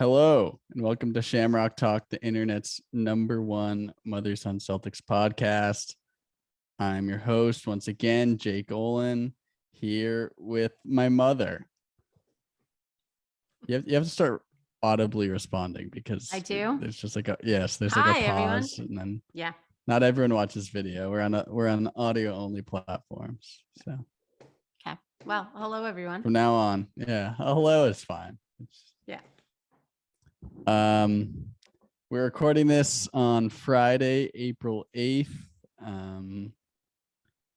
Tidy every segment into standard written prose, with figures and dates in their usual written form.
Hello, and welcome to Shamrock Talk, the internet's #1 Mother-Son Celtics podcast. I'm your host, once again, Jake Olin, here with my mother. You have to start audibly responding because I do. There's just like a there's like Hi, a pause, everyone. and then Yeah. not everyone watches video. We're on audio only platforms, so Okay. Well, hello, everyone. from now on, hello is fine. Yeah. We're recording this on Friday, April 8th.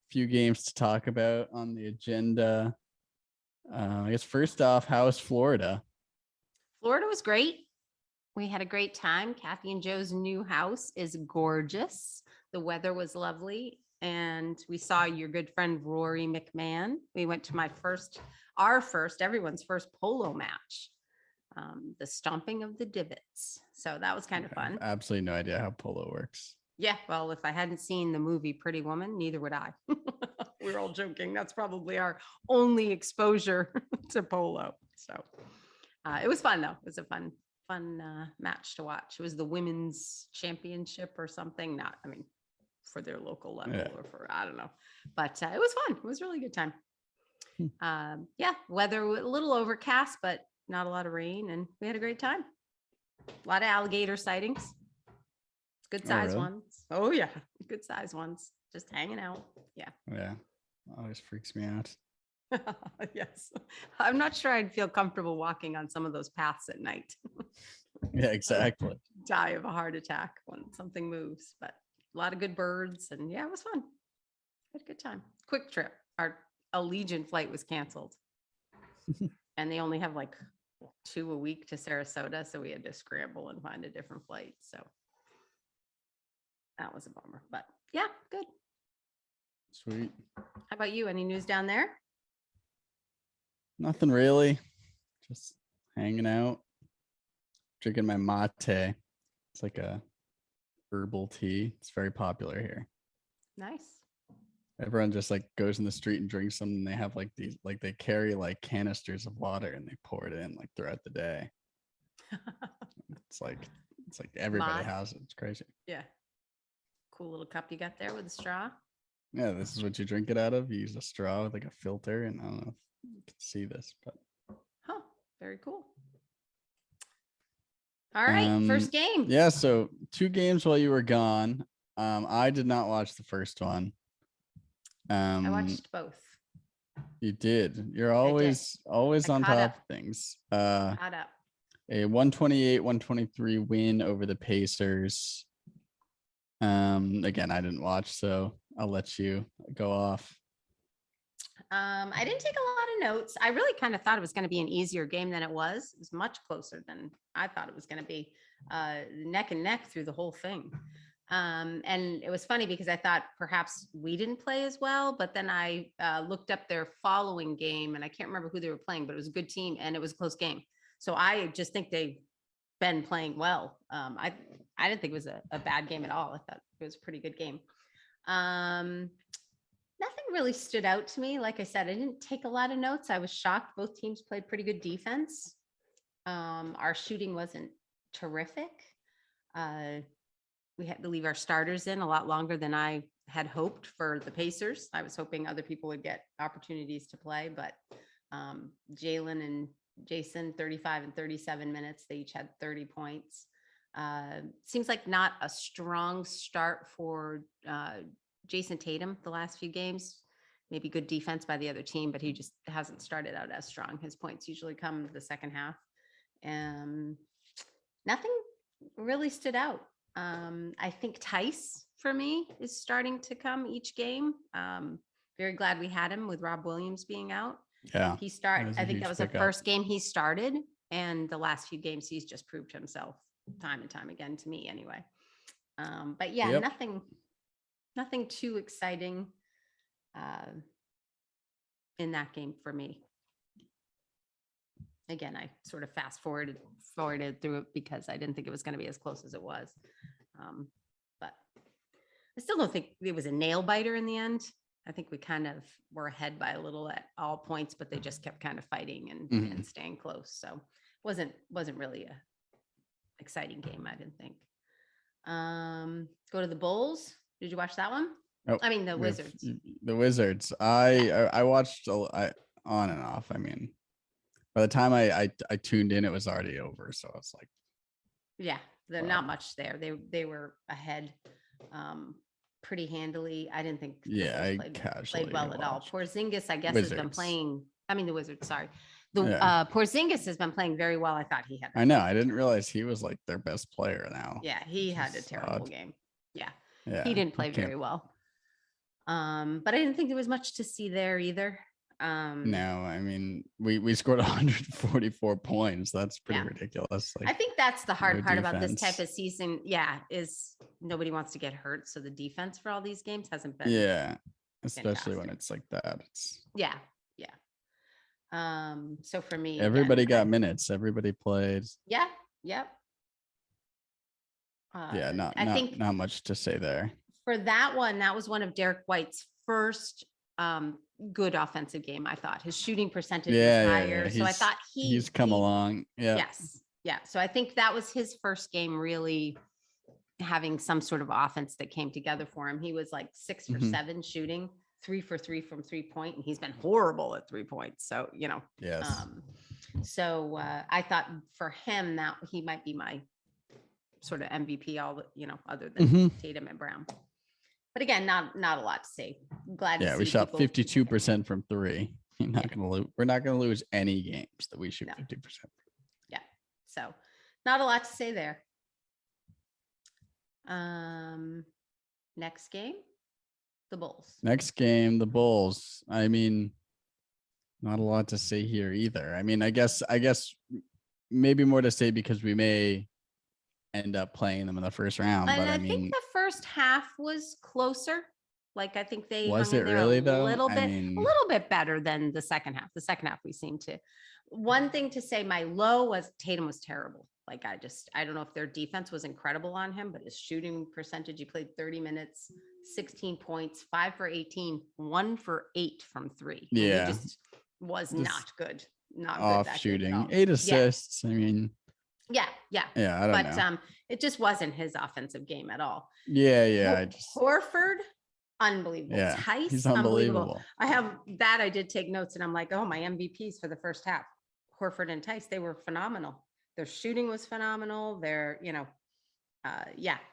Few games to talk about on the agenda. I guess first off, how is Florida? Florida was great. We had a great time. Kathy and Joe's new house is gorgeous. The weather was lovely. And we saw your good friend, Rory McMahon. We went to everyone's first polo match. The stomping of the divots. So that was kind of fun. Absolutely no idea how polo works. Yeah, well, if I hadn't seen the movie Pretty Woman, neither would I. We're all joking. That's probably our only exposure to polo. So it was fun, though. It was a fun match to watch. It was the women's championship or something. For their local level or for, I don't know. But it was fun. It was a really good time. Weather a little overcast, but not a lot of rain. And we had a great time. A lot of alligator sightings. Good size ones. Oh, yeah. Good size ones. Just hanging out. Yeah. Yeah. Always freaks me out. Yes. I'm not sure I'd feel comfortable walking on some of those paths at night. Yeah, exactly. Die of a heart attack when something moves, but a lot of good birds. And yeah, it was fun. Had a good time. Quick trip. Our Allegiant flight was canceled. And they only have like 2 a week to Sarasota. So we had to scramble and find a different flight. So that was a bummer, but yeah, good. Sweet. How about you? Any news down there? Nothing really. Just hanging out, drinking my mate. It's like a herbal tea. It's very popular here. Nice. Everyone just like goes in the street and drinks them. And they have like these, like they carry like canisters of water and they pour it in like throughout the day. It's like everybody has it. It's crazy. Yeah. Cool little cup you got there with a straw. Yeah, this is what you drink it out of. You use a straw with like a filter, and I don't know if you can see this, but very cool. All right, first game. Yeah, so 2 games while you were gone. I did not watch the first one. I watched both. You did. You're always on top of things. Caught up. A 128-123 win over the Pacers. Again, I didn't watch, so I'll let you go off. I didn't take a lot of notes. I really kind of thought it was going to be an easier game than it was. It was much closer than I thought it was going to be. Neck and neck through the whole thing. And it was funny because I thought perhaps we didn't play as well, but then I looked up their following game and I can't remember who they were playing, but it was a good team and it was a close game. So I just think they've been playing well. I didn't think it was a bad game at all. I thought it was a pretty good game. Nothing really stood out to me. Like I said, I didn't take a lot of notes. I was shocked. Both teams played pretty good defense. Our shooting wasn't terrific. We had to leave our starters in a lot longer than I had hoped for the Pacers. I was hoping other people would get opportunities to play, but Jalen and Jason, 35 and 37 minutes. They each had 30 points. Seems like not a strong start for Jason Tatum the last few games. Maybe good defense by the other team, but he just hasn't started out as strong. His points usually come the second half. Nothing really stood out. I think Tice for me is starting to come each game. Very glad we had him with Rob Williams being out. Yeah, I think that was the first game he started, and the last few games he's just proved himself time and time again to me anyway. But yeah, nothing too exciting in that game for me. Again, I sort of fast forwarded through it because I didn't think it was going to be as close as it was. But I still don't think it was a nail biter in the end. I think we kind of were ahead by a little at all points, but they just kept kind of fighting and staying close. So it wasn't really a exciting game, I didn't think. Go to the Bulls. Did you watch that one? Oh, I mean, the Wizards. The Wizards. I watched on and off. I mean, by the time I tuned in, it was already over. So it's like, yeah, wow. Not much there. They were ahead pretty handily. I didn't think I played well at all. Porzingis, I guess, has been playing. I mean, the Wizards. Sorry, Porzingis has been playing very well. I thought he had. I know. I didn't realize he was like their best player now. Yeah, he had a terrible game. Yeah, Yeah, he didn't play very well. But I didn't think there was much to see there either. No, I mean, we scored 144 points. That's pretty ridiculous. Like, I think that's the hard part about this type of season. Yeah, is nobody wants to get hurt, so the defense for all these games hasn't been. Yeah, especially when it's like that. It's yeah. So for me, everybody got minutes. Everybody played. Yeah. Yep. I think not much to say there. For that one, that was one of Derek White's first good offensive game. I thought his shooting percentage was higher. So I thought he's come along. Yeah. Yes. Yeah. So I think that was his first game really having some sort of offense that came together for him. He was like 6 for 7 shooting, 3 for 3 from 3-point, and he's been horrible at 3 points. So, yes. So I thought for him that he might be my sort of MVP, other than Tatum and Brown. But again, not a lot to say. Glad to see. We shot 52% from 3. You're not gonna lose. We're not gonna lose any games that we shoot 50%. Yeah. So not a lot to say there. Next game, the Bulls. Next game, the Bulls. I mean, not a lot to say here either. I mean, I guess maybe more to say because we may end up playing them in the first round. And but I think the first half was closer. Like I think they was hung it in there really a though? little bit better than the second half. The second half we seemed to. One thing to say, my low was Tatum was terrible. Like I don't know if their defense was incredible on him, but his shooting percentage, he played 30 minutes, 16 points, 5 for 18, 1 for 8 from 3. Yeah. And he just was not good. Not off good shooting. 8 assists. I mean, yeah. I don't know. It just wasn't his offensive game at all. Yeah. Horford, unbelievable. Yeah, Tice, he's unbelievable. I did take notes, and I'm like, oh, my MVPs for the first half, Horford and Tice, they were phenomenal. Their shooting was phenomenal.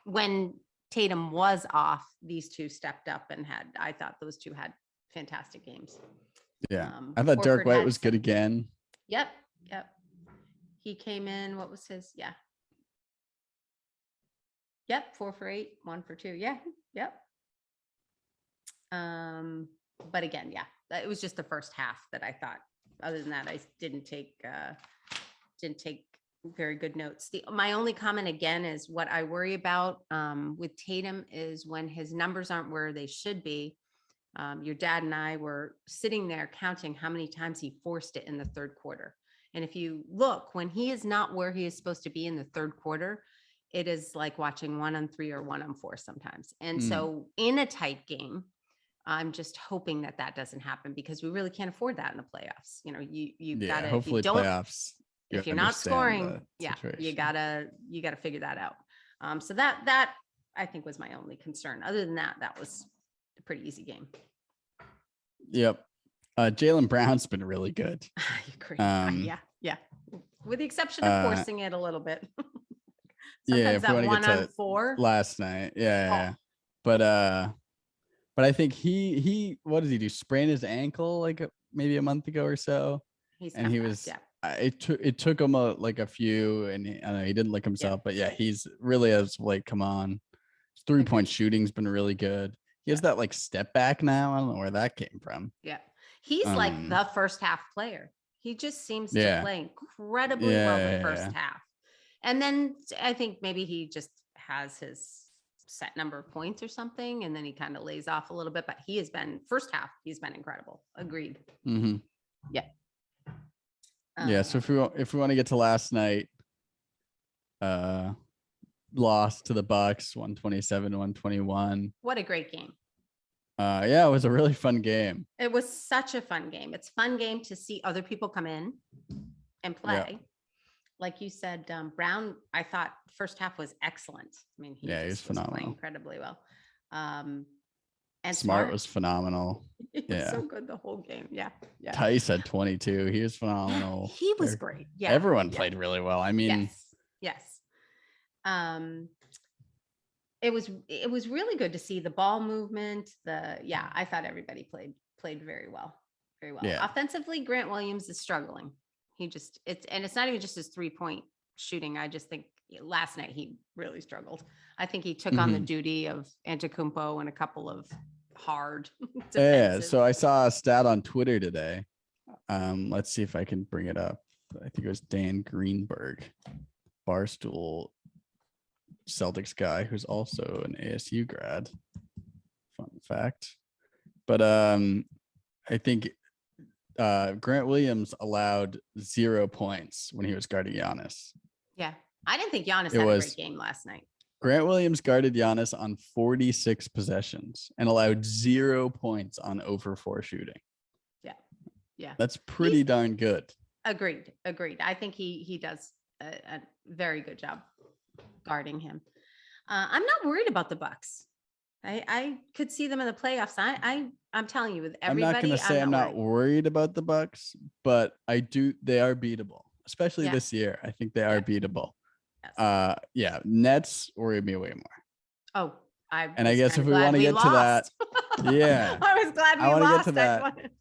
When Tatum was off, these two stepped up and I thought those two had fantastic games. Yeah. I thought Derek White was good again. Yep. He came in, what was his? Yeah. Yep. 4 for 8, 1 for 2. Yeah. Yep. But again, it was just the first half that I thought. Other than that, I didn't take very good notes. My only comment again is what I worry about with Tatum is when his numbers aren't where they should be. Your dad and I were sitting there counting how many times he forced it in the third quarter. And if you look, when he is not where he is supposed to be in the third quarter, it is like watching 1-on-3 or 1-on-4 sometimes. And so in a tight game, I'm just hoping that doesn't happen because we really can't afford that in the playoffs. You've got to, hopefully playoffs. If you're not scoring, you gotta figure that out. So that I think was my only concern. Other than that was a pretty easy game. Yep. Jaylen Brown's been really good. Yeah. With the exception of forcing it a little bit. Sometimes that 1-on-4 last night. Yeah. But I think he what did he do? Sprain his ankle like maybe a month ago or so. He was. It took him a few, and I know he didn't lick himself, but he's really has come on. His 3-point shooting's been really good. He has that step back now. I don't know where that came from. Yeah, he's like the first half player. He just seems to play incredibly well the first half, and then I think maybe he just has his set number of points or something, and then he kind of lays off a little bit. But he has been first half. He's been incredible. Agreed. Mm-hmm. Yeah. So if we want to get to last night, lost to the Bucks 127-121. What a great game. It was a really fun game. It was such a fun game. It's a fun game to see other people come in and play. like you said, Brown, I thought first half was excellent. I mean, he was just was playing phenomenal. incredibly well. And Smart was phenomenal. He was so good the whole game. Yeah. Tice had 22. He was phenomenal. He was great. Yeah. Everyone played really well. I mean, yes. It was really good to see the ball movement. I thought everybody played very well. Very well. Yeah. Offensively, Grant Williams is struggling. It's not even just his 3-point shooting. I just think last night he really struggled. I think he took on the duty of Antetokounmpo and a couple of hard defensive. So I saw a stat on Twitter today. Let's see if I can bring it up. I think it was Dan Greenberg, Barstool Celtics guy, who's also an ASU grad. Fun fact. But I think Grant Williams allowed 0 points when he was guarding Giannis. Yeah. I didn't think Giannis had a great game last night. Grant Williams guarded Giannis on 46 possessions and allowed 0 points on over 4 shooting. Yeah. That's pretty darn good. Agreed. I think he does a very good job guarding him. I'm not worried about the Bucks. I could see them in the playoffs. I'm telling you, with everybody, I'm not going to say I'm not worried about the Bucks, but they are beatable, especially this year. I think they are beatable. Yes. Nets worry me way more. Oh, I guess if we want to get to that, I was glad we lost. I want to get to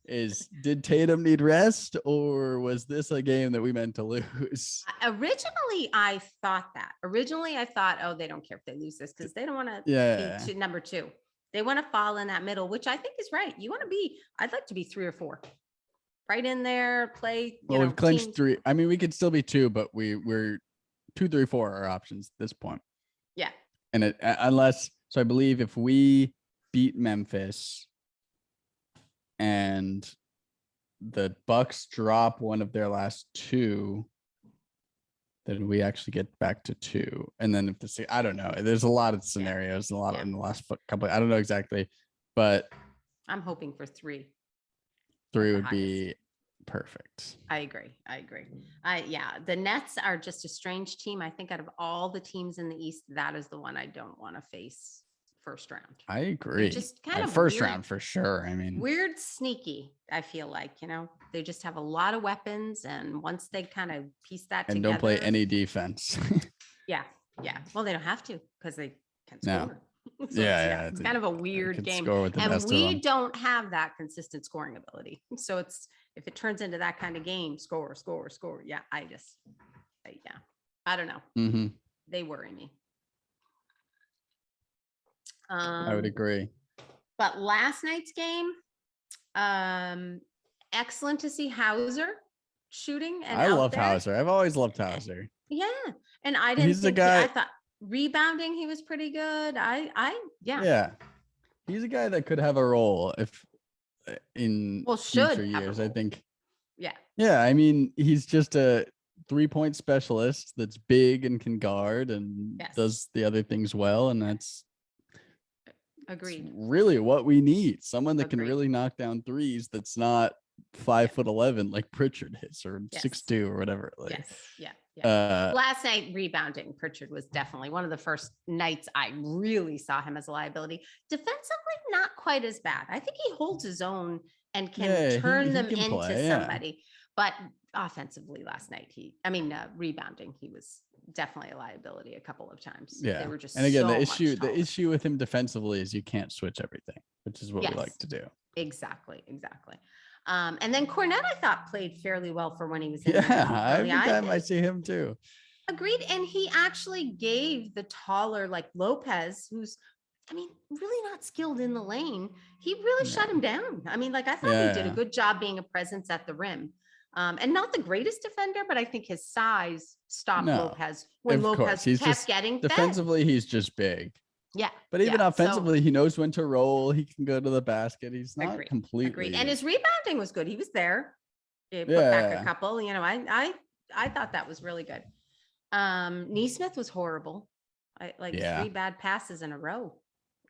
that. Did Tatum need rest, or was this a game that we meant to lose? Originally, I thought, oh, they don't care if they lose this because they don't want to be number 2. They want to fall in that middle, which I think is right. I'd like to be 3 or 4. Right in there, play. We've clinched 3. I mean, we could still be 2, but we're 2, 3, 4 are options at this point. Yeah. And so I believe if we beat Memphis and the Bucks drop one of their last 2, then we actually get back to 2. And then I don't know. There's a lot of scenarios, in the last couple. I don't know exactly, but I'm hoping for 3. 3 would be perfect. I agree. The Nets are just a strange team. I think out of all the teams in the East, that is the one I don't want to face first round. I agree. Just kind of first round for sure. I mean, weird, sneaky. I feel like, they just have a lot of weapons, and once they kind of piece that together, don't play any defense. Yeah. Well, they don't have to because they can score. No. So it's kind of a weird game, and we don't have that consistent scoring ability. So if it turns into that kind of game, score. Yeah, I don't know. Mm-hmm. They worry me. I would agree. But last night's game, excellent to see Hauser shooting. And I love Hauser. I've always loved Hauser. Yeah, and I didn't. He's the guy. I thought rebounding, he was pretty good. Yeah. He's a guy that could have a role in future years. I think. Yeah. I mean, he's just a 3-point specialist that's big and can guard and does the other things well, and that's. Agreed. Really what we need. Someone that can really knock down threes that's not 5'11" like Pritchard is, or 6'2" or whatever. Last night rebounding, Pritchard was definitely one of the first nights I really saw him as a liability. Defensively, not quite as bad. I think he holds his own and can turn them into somebody. But offensively last night, rebounding, he was definitely a liability a couple of times. They were just, and again, the issue with him defensively is you can't switch everything, which is what we like to do. Exactly. And then Cornette, I thought, played fairly well for when he was in every time I see him too. Agreed. And he actually gave the taller, like Lopez, who's really not skilled in the lane. He really shut him down. I thought he did a good job being a presence at the rim. And not the greatest defender, but I think his size stopped Lopez when Lopez kept getting fed. Defensively, he's just big. Yeah. But even offensively, he knows when to roll. He can go to the basket. He's not completely. Agreed. And his rebounding was good. He was there. He put back a couple. I thought that was really good. Neesmith was horrible. 3 bad passes in a row.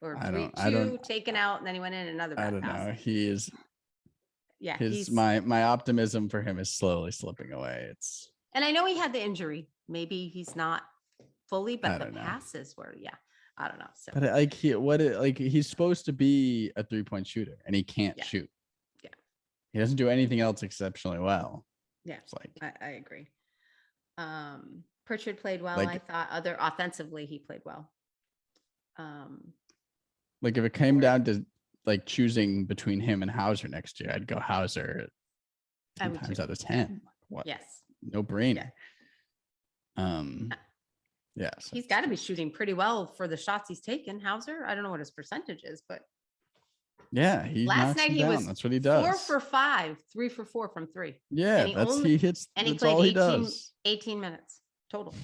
Or two taken out, and then he went in another bad pass. I don't know. He is. My optimism for him is slowly slipping away. And I know he had the injury. Maybe he's not fully, I but the don't know. passes were, I don't know. So, But he's supposed to be a 3-point shooter, and he can't shoot. Yeah. He doesn't do anything else exceptionally well. Yeah. It's like I agree. Pritchard played well. I thought offensively, he played well. Like if it came down to like choosing between him and Hauser next year, I'd go Hauser 10 times out of 10. What? Yes. No brainer. Yes. He's got to be shooting pretty well for the shots he's taken. Hauser, I don't know what his percentage is, but yeah, he last night he was that's what he does. 4 for 5, 3 for 4 from 3. Yeah, he hits. And he played 18 minutes total.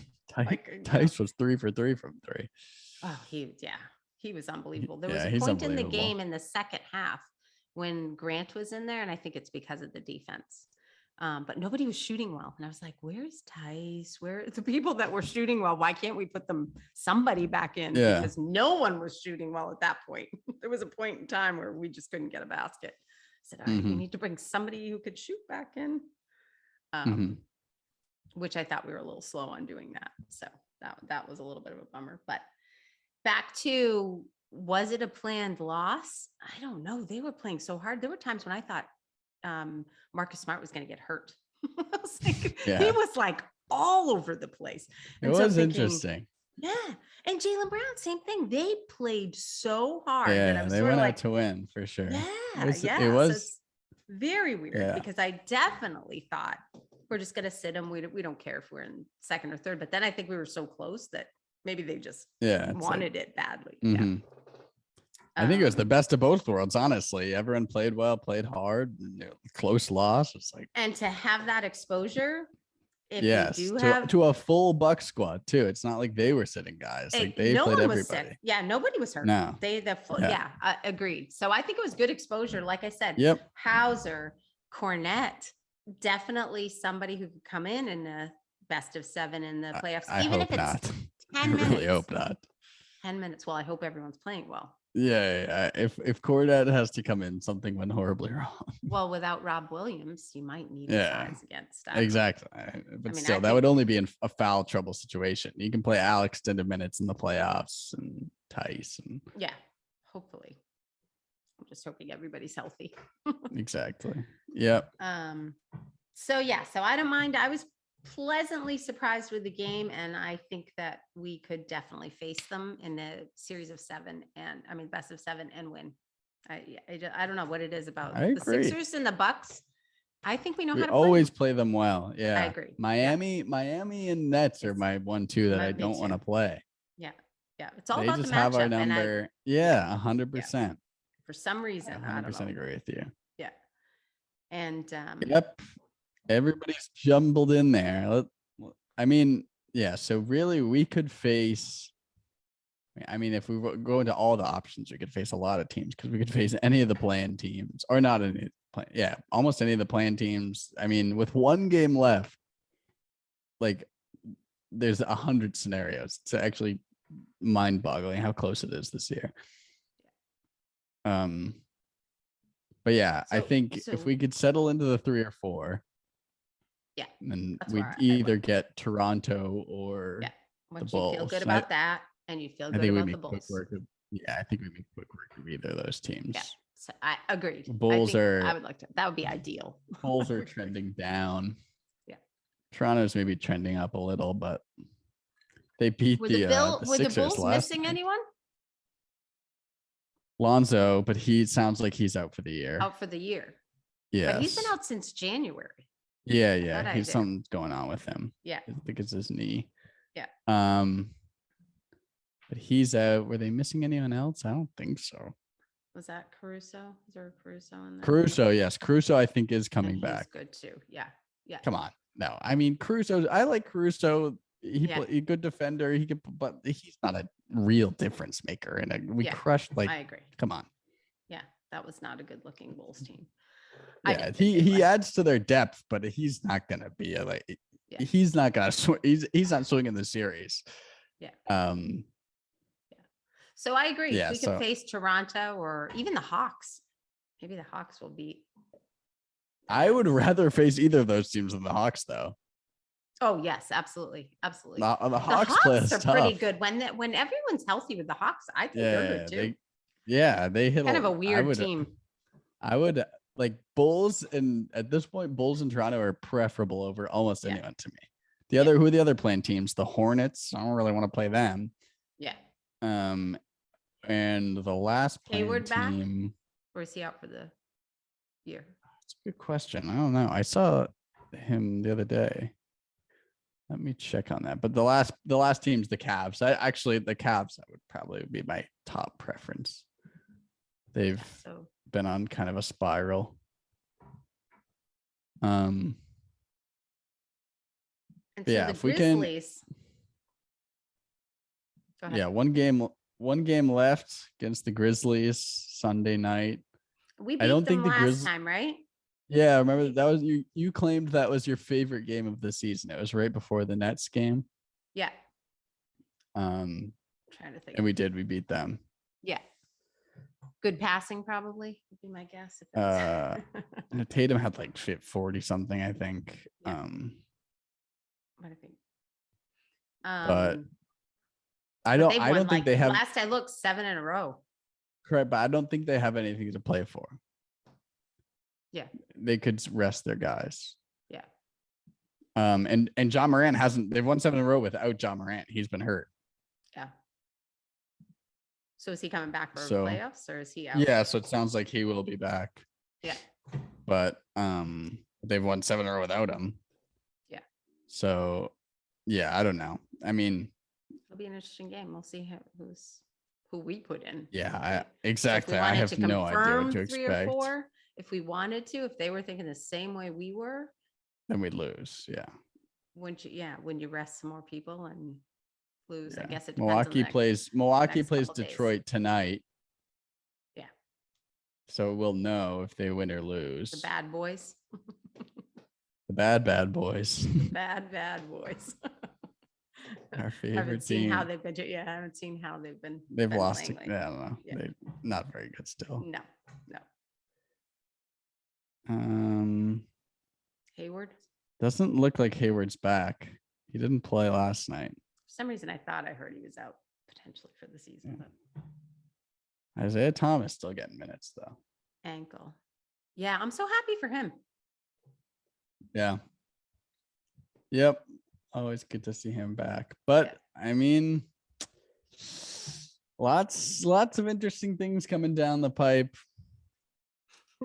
Tice was 3 for 3 from 3. Oh, he was unbelievable. There was a point in the game in the second half when Grant was in there, and I think it's because of the defense. But nobody was shooting well. And I was like, where's Tice? Where are the people that were shooting well? Why can't we put somebody back in? Yeah. Because no one was shooting well at that point. There was a point in time where we just couldn't get a basket. I said, all right, we need to bring somebody who could shoot back in. Which I thought we were a little slow on doing that. So that was a little bit of a bummer. But back to, was it a planned loss? I don't know. They were playing so hard. There were times when I thought Marcus Smart was going to get hurt. He was like all over the place. It was interesting. Yeah. And Jaylen Brown, same thing. They played so hard. Yeah, they went out to win for sure. Yeah. It was so very weird because I definitely thought we're just going to sit them. We don't care if we're in second or third. But then I think we were so close that maybe they just wanted it badly. Yeah. I think it was the best of both worlds, honestly. Everyone played well, played hard, close loss. It's like, and to have that exposure, to a full Buck squad too. It's not like they were sitting guys. Like they played everybody. Yeah, nobody was hurt. No, agreed. So I think it was good exposure. Like I said, Hauser, Cornette, definitely somebody who could come in the best of 7 in the playoffs. Even if it's 10 minutes. I really hope not. 10 minutes. Well, I hope everyone's playing well. Yeah. If Cornette has to come in, something went horribly wrong. Well, without Rob Williams, you might need size against that. Exactly. But still, that would only be in a foul trouble situation. You can play Al extended minutes in the playoffs and Tice. Hopefully. I'm just hoping everybody's healthy. Exactly. Yep. So I don't mind. I was pleasantly surprised with the game, and I think that we could definitely face them in the series of 7 best of 7 and win. I don't know what it is about the Sixers and the Bucks. I think we know how to always play them well. Yeah, I agree. Miami and Nets are my 1-2 that I don't want to play. Yeah, it's all they about just the have matchup. our number. 100%. For some reason, 100% agree with you. Yeah, and everybody's jumbled in there. So really we could face, if we go into all the options, we could face a lot of teams because we could face any of the play-in teams or not any almost any of the play-in teams. With one game left, like there's 100 scenarios. It's actually mind-boggling how close it is this year. But I think if we could settle into the 3 or 4, and we'd either get Toronto or the Bulls. You feel good about that, and you feel good about the Bulls. I think we make quick work of either of those teams. Yeah, so I agreed. Bulls I would like to. That would be ideal. Bulls are trending down. Yeah, Toronto's maybe trending up a little, but they beat the Sixers the Bulls last missing night. Anyone? Lonzo, but he sounds like he's out for the year. Yeah, but he's been out since January. Yeah. He's something's going on with him. Yeah. I think it's his knee. Yeah. But he's out. Were they missing anyone else? I don't think so. Was that Caruso? Is there a Caruso in there? Caruso, yes. Caruso, I think, is coming back. Good too. Yeah. Come on. No, Caruso. I like Caruso. He's a good defender. But he's not a real difference maker. And we crushed. I agree. Come on. Yeah, that was not a good-looking Bulls team. Yeah, he adds to their depth, but he's not gonna be he's not gonna he's not swinging the series. Yeah. So I agree. We could face Toronto or even the Hawks. Maybe the Hawks will beat. I would rather face either of those teams than the Hawks, though. Oh yes, absolutely, absolutely. The The Hawks play Hawks us are pretty tough. good when everyone's healthy with the Hawks. I think they're good too. They hit Kind of a I weird would team. like Bulls, and at this point, Bulls and Toronto are preferable over almost Yeah. anyone to me. Who are the other playing teams? The Hornets. I don't really want to play them. Yeah. And the last playing Hayward back, team, or is he out for the year? that's a good question. I don't know. I saw him the other day. Let me check on that. But the last team's the Cavs. The Cavs would probably be my top preference. They've been on kind of a spiral. And so yeah, the if we can, Grizzlies. Go ahead. yeah, one game left against the Grizzlies Sunday night. We beat them last time, right? Yeah, I remember that was you claimed that was your favorite game of the season. It was right before the Nets game. Yeah. I'm trying to think. And we beat them. Yeah. Good passing, probably would be my guess. Tatum had like 40 something, I think. Yeah. What I think. But I don't think they have. Last I looked, 7 in a row. Correct, but I don't think they have anything to play for. Yeah. They could rest their guys. Yeah. And John Morant they've won 7 in a row without John Morant. He's been hurt. Yeah. So is he coming back for playoffs, or is he out? Yeah, so it sounds like he will be back. Yeah. But they've won 7 in a row without him. Yeah. So yeah, I don't know. I mean, it'll be an interesting game. We'll see who we put in. Yeah, exactly. I have no idea what to expect. 3 or 4, if we wanted to, if they were thinking the same way we were, then we'd lose. Yeah. Wouldn't you? Yeah. When you rest some more people and lose, I guess it depends. Milwaukee plays Detroit tonight. Yeah. So we'll know if they win or lose. The bad boys. The bad boys. Bad boys. Our favorite haven't seen team. how they've been. Yeah, I haven't seen how they've been. They've lost. I don't know. Yeah. They're not very good still. No. Hayward doesn't look like Hayward's back. He didn't play last night. For some reason, I thought I heard he was out potentially for the season. Yeah. But Isaiah Thomas still getting minutes though. Ankle. Yeah, I'm so happy for him. Yeah. Yep. Always good to see him back. But I mean, lots of interesting things coming down the pipe.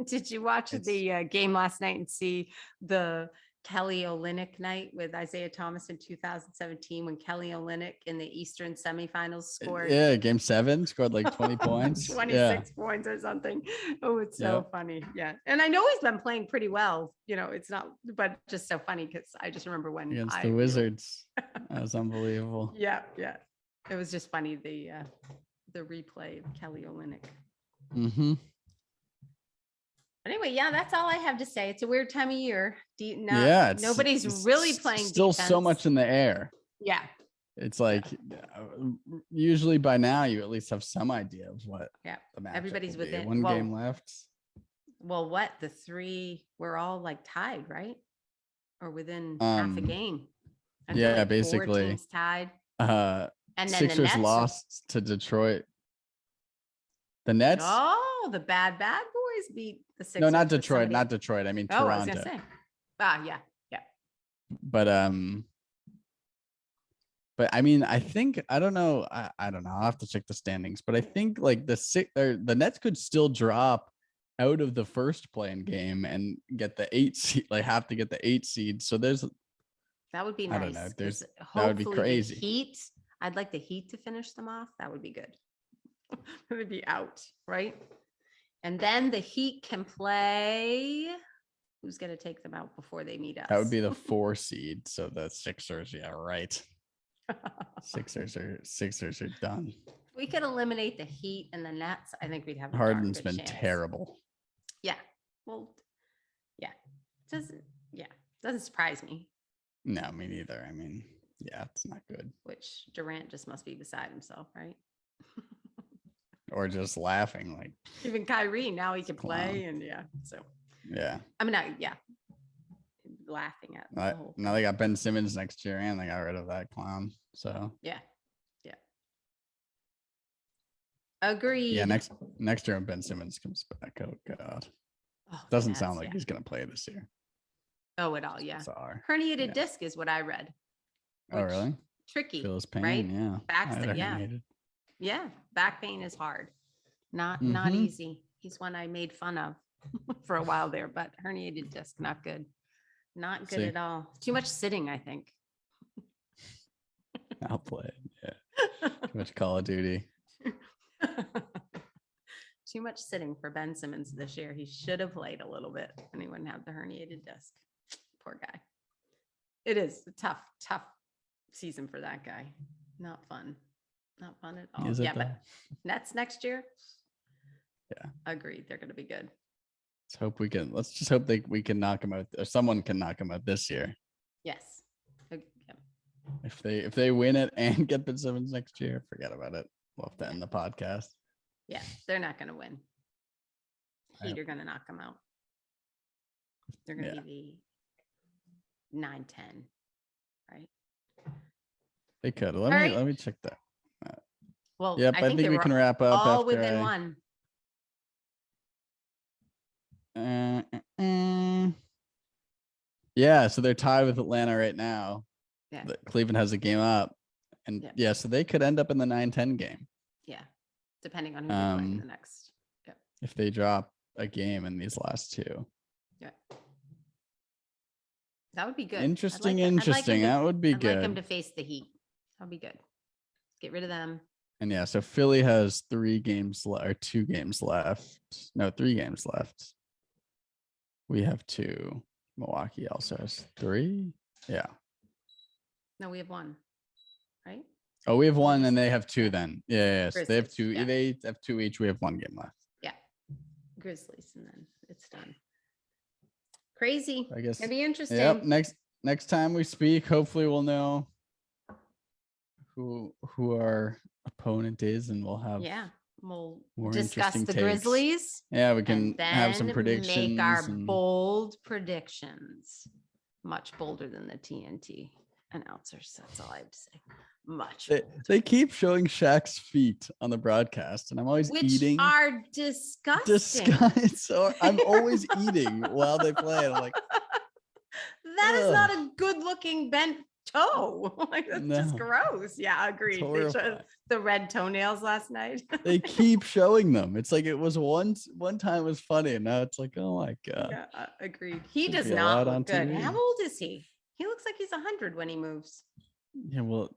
Did you watch the game last night and see the Kelly Olynyk night with Isaiah Thomas in 2017 when Kelly Olynyk in the Eastern semifinals scored? Yeah, game 7 scored like 20 points. 26 points or something. Oh, it's so funny. Yeah. And I know he's been playing pretty well. It's not, but just so funny because I just remember when against the Wizards. That was unbelievable. Yeah. It was just funny, the replay of Kelly Olynyk. Mm-hmm. Anyway, that's all I have to say. It's a weird time of year. Nobody's really playing still defense. So much in the air. Yeah. It's like usually by now you at least have some idea of what the matchup everybody's will be. within One game left. Well, the 3 we're all like tied, right? Or within half a game. Basically 4 teams tied. And then Sixers the Nets lost to Detroit. The Nets? Oh, the bad boys beat the Sixers. No, not Detroit. I mean Toronto. I was gonna say. Yeah. But I mean, I think I don't know. I'll have to check the standings. But I think like the Nets could still drop out of the first playing game and get the 8 seed. Like have to get the 8 seed. So that would be nice. I don't know. That would be crazy. Heat. I'd like the Heat to finish them off. That would be good. It would be out, right? And then the Heat can play. Who's going to take them out before they meet us? That would be the 4 seed. So the Sixers, right. Sixers are done. If we could eliminate the Heat and the Nets, I think we'd have Harden's been chance. Terrible. Yeah. Well, doesn't surprise me. No, me neither. I mean, it's not good. Which Durant just must be beside himself, right? Or just laughing like even Kyrie now he can play and so yeah. I mean laughing at the whole Now they got Ben Simmons next year, and they got rid of that clown. So yeah. Agreed. yeah, next year when Ben Simmons comes back, oh god, doesn't sound like he's gonna play this year. Oh, at all, yeah. Bizarre. Herniated disc is what I read. Oh, really? Tricky. Feel his pain, right? yeah. Yeah. Back pain is hard. Not easy. He's one I made fun of for a while there, but herniated disc, not good. Not good at all. Too much sitting, I think. I'll play it. Yeah. Too much Call of Duty. Too much sitting for Ben Simmons this year. He should have played a little bit and he wouldn't have the herniated disc. Poor guy. It is a tough season for that guy. Not fun at all. Is it but Nets next year. Yeah. Agreed. They're going to be good. Let's just hope we can knock him out, or someone can knock him out this year. Yes. If they win it and get Ben Simmons next year, forget about it. We'll have to end the podcast. Yeah, they're not going to win. Heat are going to knock them out. They're going to be the 9-10, right? They could. Let me check that. Well, yep, I think we can wrap up. All within one. Yeah, so they're tied with Atlanta right now. Yeah. Cleveland has a game up. And so they could end up in the 9-10 game. Yeah. Depending on who they play in the next. Yeah. If they drop a game in these last two. Yeah. That would be good. Interesting. That would be good. I'd like them to face the Heat. That would be good. Get rid of them. And yeah, so Philly has 2 games left. No, 3 games left. We have 2. Milwaukee also has 3. Yeah. No, we have 1. Right? Oh, we have 1 and they have 2 then. Yeah. So they have 2. Yeah. They have 2 each. We have 1 game left. Yeah. Grizzlies, and then it's done. Crazy. I guess. It'll be interesting. Yep. Next time we speak, hopefully we'll know who our opponent is, and we'll have we'll more discuss the takes. Grizzlies. Yeah, we can have some predictions. Make our bold predictions. Much bolder than the TNT announcers. That's all I have to say. Much. They keep showing Shaq's feet on the broadcast, and I'm always eating. Which are disgusting. So I'm always eating while they play. And I'm like, that is not a good-looking bent toe. Like, that's just gross. Yeah, agreed. They showed the red toenails last night. They keep showing them. It's like it was one time it was funny, and now it's like, oh my god. Yeah, agreed. He does not look good. TV. How old is he? He looks like he's 100 when he moves. Yeah, well,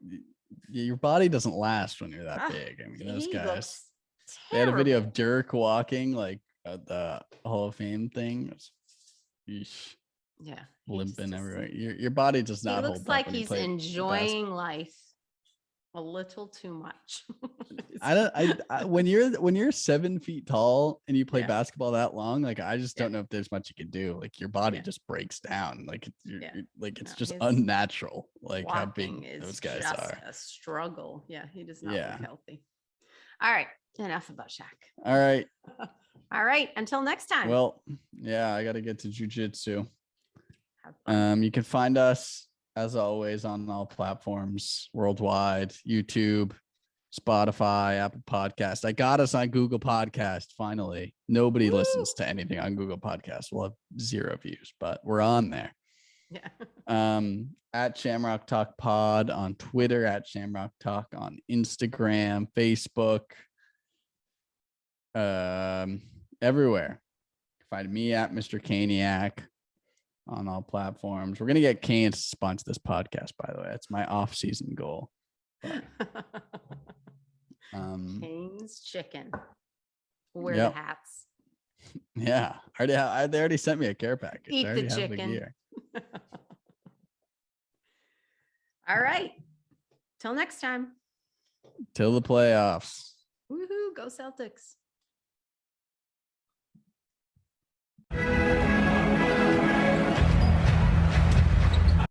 your body doesn't last when you're that big. I mean, those guys. They had a video of Dirk walking like at the Hall of Fame thing. Yeah, limping everywhere. Your body does not. He looks like he's enjoying life a little too much. I when you're 7 feet tall and you play basketball that long, like I just don't know if there's much you can do. Like your body just breaks down. Like it's just unnatural. Like how big those guys are. A struggle. Yeah, he does not look healthy. All right, enough about Shaq. All right. All right. Until next time. Well, yeah, I got to get to jujitsu. You can find us as always on all platforms worldwide: YouTube, Spotify, Apple Podcast. I got us on Google Podcast. Finally, nobody listens to anything on Google Podcast. We'll have 0 views, but we're on there. Yeah. At Shamrock Talk Pod on Twitter, at Shamrock Talk on Instagram, Facebook, everywhere. Find me at Mr. Caniac on all platforms. We're gonna get Kane to sponsor this podcast, by the way. That's my off-season goal. But, Kane's Chicken. Wear the hats. Yeah, they already sent me a care package. Eat the chicken. All right. Till next time. Till the playoffs. Woohoo! Go Celtics.